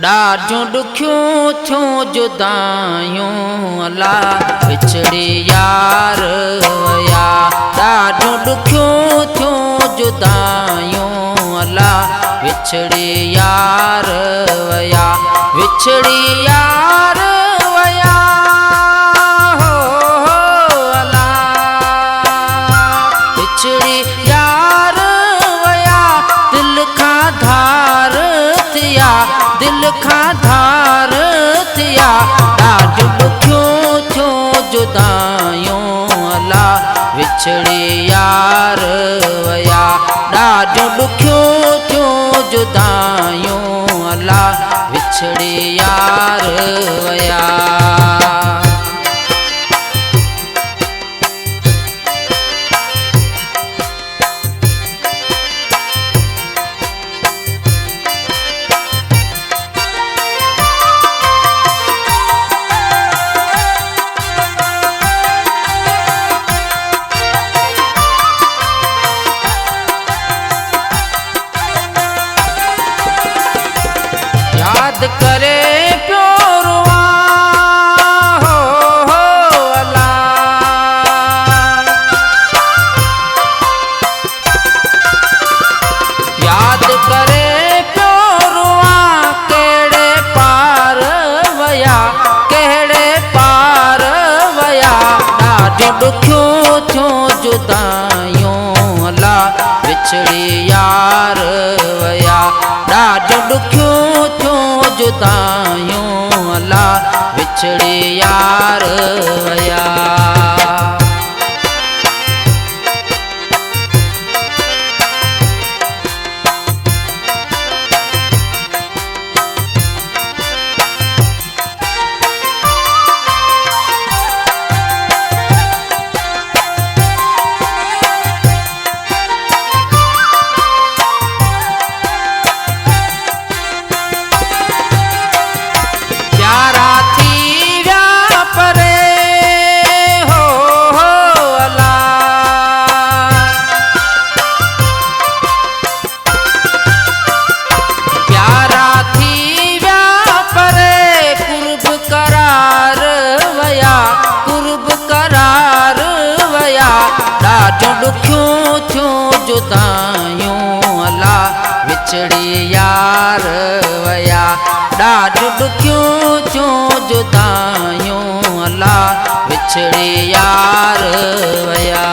ॾाढियूं ॾुखियूं थियूं जुदायूं अला विछड़ी यार वया। ॾाढियूं ॾुखियूं थियूं जुदायूं अला विछड़ी यार वया। विछड़ी यार वया हो अला विछड़ी यार वया। दिल खां धार थिया दिल खां धार थिया। ॾाढियूं ॾुखियूं थियूं जुदायूं अला विछड़ी यार वया। ॾाढियूं ॾुखियूं थियूं जुदायूं अला विछड़ी यार वया। याद करे प्योरवा हो अला। याद करे प्योरवा केड़े पार वया केड़े पार वया। ॾाढियूं ॾुखियूं थियूं जुदायूं अला विछड़ी यार वया। ॾाढियूं ॾुखियूं थियूं जुदायूं अला विछड़ी यार वया। ॾाढियूं ॾुखियूं थियूं जुदायूं अला विछड़ी यार वया। ॾाढियूं ॾुखियूं थियूं जुदायूं अला विछड़ी यार वया।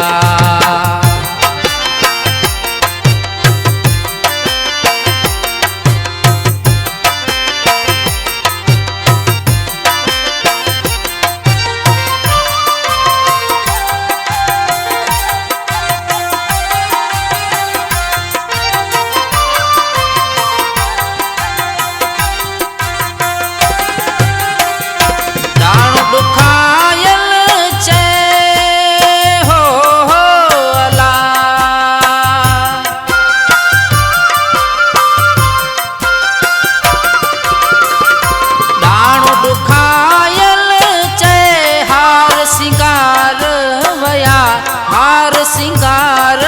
सिंगार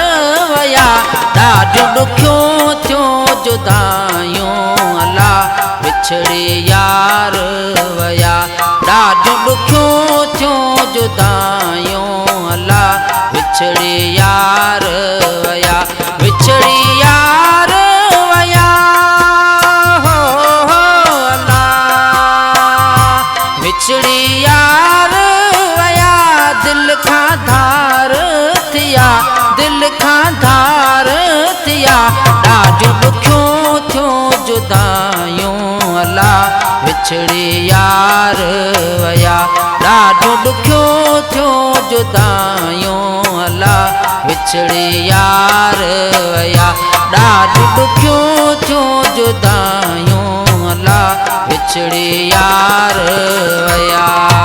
वया। ॾाढियूं ॾुखियूं थियूं जुदायूं अला विछड़ी यार वया। ॾाढियूं ॾुखियूं थियूं जुदायूं अला विछड़ी यार वया। विछड़ी यार वया हो अला विछड़ी यार वया। दिल खां धार थिया दिल खां धार थिया। ॾाढियूं ॾुखियूं थियूं जुदायूं अला विछड़ी यार वया। ॾाढियूं ॾुखियूं थियूं जुदायूं अला विछड़ी यार वया। ॾाढियूं ॾुखियूं थियूं जुदायूं अला विछड़ी यार वया।